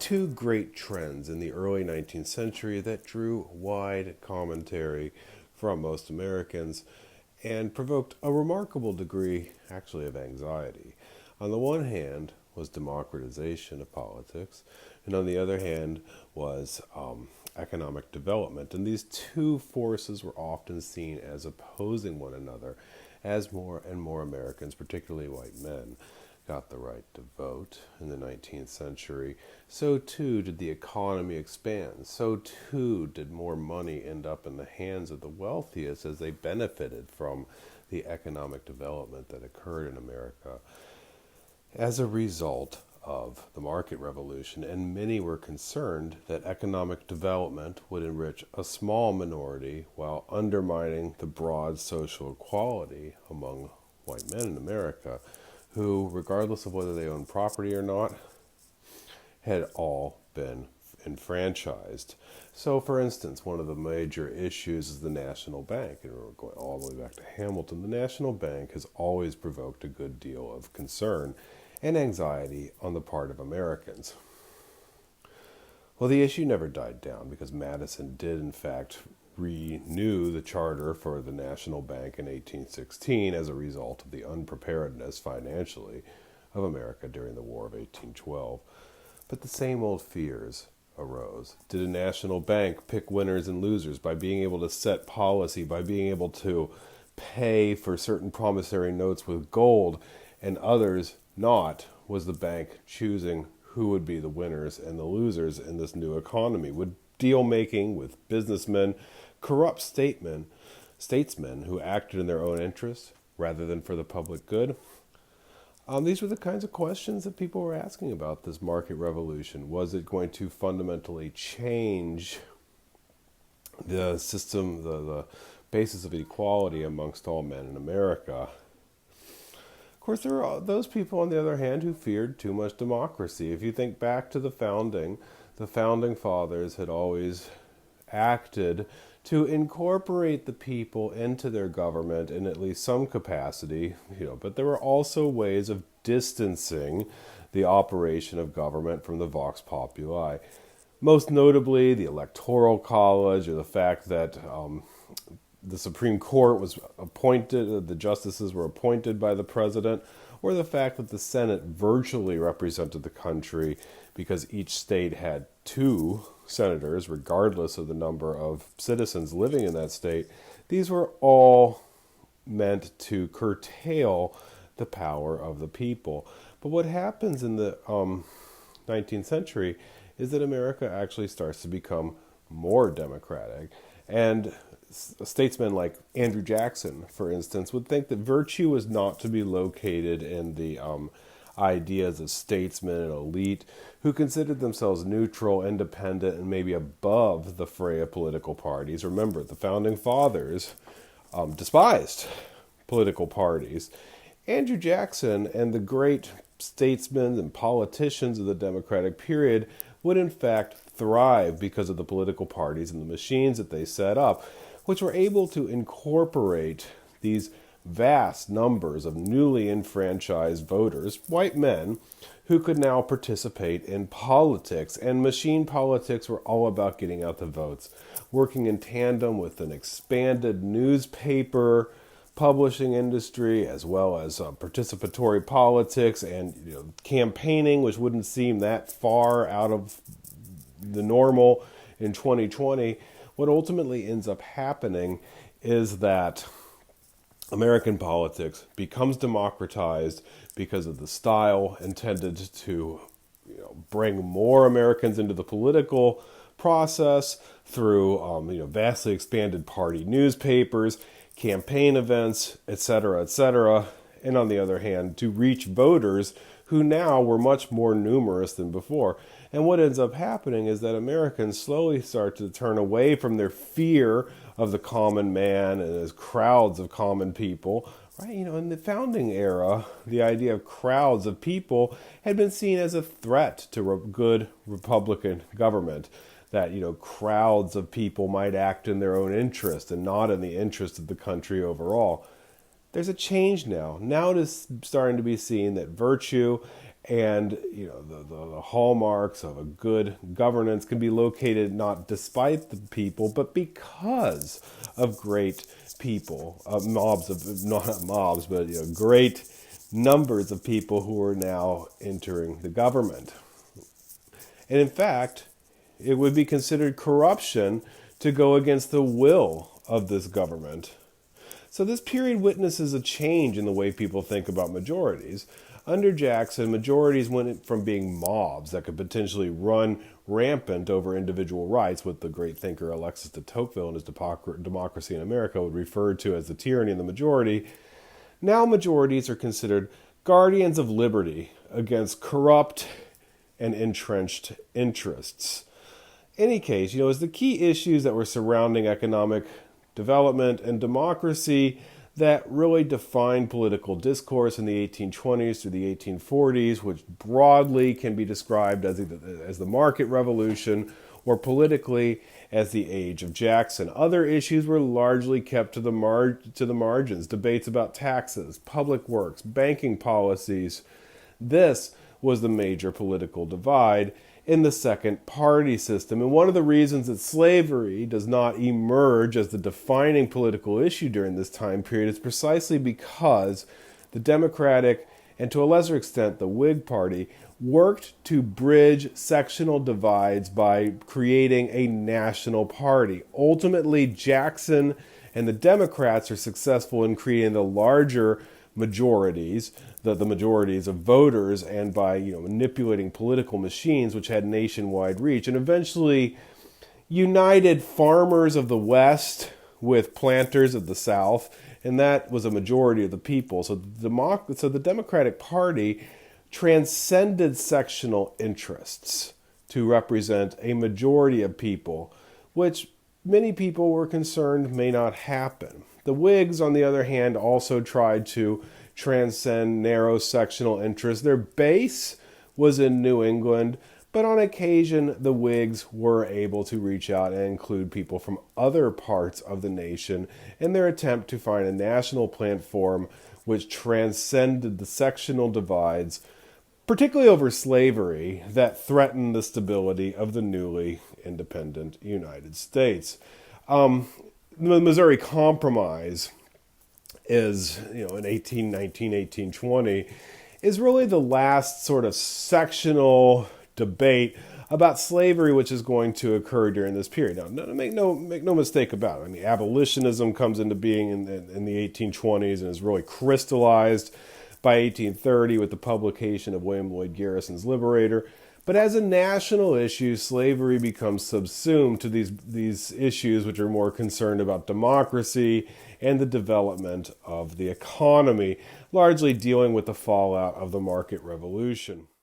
two great trends in the early 19th century that drew wide commentary from most Americans and provoked a remarkable degree, actually, of anxiety. On the one hand was democratization of politics, and on the other hand was economic development. And these two forces were often seen as opposing one another as more and more Americans, particularly white men, got the right to vote in the 19th century. So too did the economy expand. So too did more money end up in the hands of the wealthiest as they benefited from the economic development that occurred in America as a result of the market revolution. And many were concerned that economic development would enrich a small minority while undermining the broad social equality among white men in America, who, regardless of whether they owned property or not, had all been enfranchised. So, for instance, one of the major issues is the National Bank. And we're going all the way back to Hamilton. The National Bank has always provoked a good deal of concern and anxiety on the part of Americans. Well, the issue never died down because Madison did, in fact, renew the charter for the National Bank in 1816 as a result of the unpreparedness financially of America during the War of 1812. But the same old fears arose. Did a national bank pick winners and losers by being able to set policy, by being able to pay for certain promissory notes with gold and others not? Was the bank choosing who would be the winners and the losers in this new economy? Would deal making with businessmen corrupt statesmen who acted in their own interests rather than for the public good? These were the kinds of questions that people were asking about this market revolution. Was it going to fundamentally change the system, the basis of equality amongst all men in America? Of course, there are those people, on the other hand, who feared too much democracy. If you think back to the founding fathers had always acted to incorporate the people into their government in at least some capacity, but there were also ways of distancing the operation of government from the vox populi. Most notably, the Electoral College, or the fact that the Supreme Court was appointed, the justices were appointed by the president, or the fact that the Senate virtually represented the country because each state had two senators, regardless of the number of citizens living in that state. These were all meant to curtail the power of the people. But what happens in the 19th century is that America actually starts to become more democratic. And statesmen like Andrew Jackson, for instance, would think that virtue was not to be located in the ideas of statesmen and elite who considered themselves neutral, independent, and maybe above the fray of political parties. Remember, the founding fathers despised political parties. Andrew Jackson and the great statesmen and politicians of the Democratic period would in fact thrive because of the political parties and the machines that they set up, which were able to incorporate these vast numbers of newly enfranchised voters, white men, who could now participate in politics. And machine politics were all about getting out the votes, working in tandem with an expanded newspaper publishing industry, as well as participatory politics and campaigning, which wouldn't seem that far out of the normal in 2020. What ultimately ends up happening is that American politics becomes democratized because of the style intended to bring more Americans into the political process through vastly expanded party newspapers, campaign events, etc., etc., and on the other hand, to reach voters who now were much more numerous than before. And what ends up happening is that Americans slowly start to turn away from their fear of the common man and his crowds of common people. Right? In the founding era, the idea of crowds of people had been seen as a threat to good Republican government. That, crowds of people might act in their own interest and not in the interest of the country overall. There's a change now. Now it is starting to be seen that virtue And the hallmarks of a good governance can be located not despite the people, but because of great people, mobs of not mobs, but great numbers of people who are now entering the government. And in fact, it would be considered corruption to go against the will of this government. So this period witnesses a change in the way people think about majorities. Under Jackson, majorities went from being mobs that could potentially run rampant over individual rights, what the great thinker Alexis de Tocqueville in his Democracy in America would refer to as the tyranny of the majority. Now majorities are considered guardians of liberty against corrupt and entrenched interests. In any case, as the key issues that were surrounding economic development and democracy that really defined political discourse in the 1820s through the 1840s, which broadly can be described as the market revolution or politically as the age of Jackson. Other issues were largely kept to the margins, debates about taxes, public works, banking policies. This was the major political divide in the second party system. And one of the reasons that slavery does not emerge as the defining political issue during this time period is precisely because the Democratic, and to a lesser extent the Whig Party, worked to bridge sectional divides by creating a national party. Ultimately, Jackson and the Democrats are successful in creating the larger majorities, the majorities of voters, and by manipulating political machines which had nationwide reach, and eventually united farmers of the West with planters of the South, and that was a majority of the people. So the Democratic Party transcended sectional interests to represent a majority of people, which many people were concerned may not happen. The Whigs, on the other hand, also tried to transcend narrow sectional interests. Their base was in New England, but on occasion the Whigs were able to reach out and include people from other parts of the nation in their attempt to find a national platform which transcended the sectional divides, particularly over slavery, that threatened the stability of the newly independent United States. The Missouri Compromise is, in 1819, 1820, is really the last sort of sectional debate about slavery which is going to occur during this period. Now, make no mistake about it. I mean, abolitionism comes into being in the 1820s and is really crystallized by 1830 with the publication of William Lloyd Garrison's Liberator. But as a national issue, slavery becomes subsumed to these issues which are more concerned about democracy and the development of the economy, largely dealing with the fallout of the market revolution.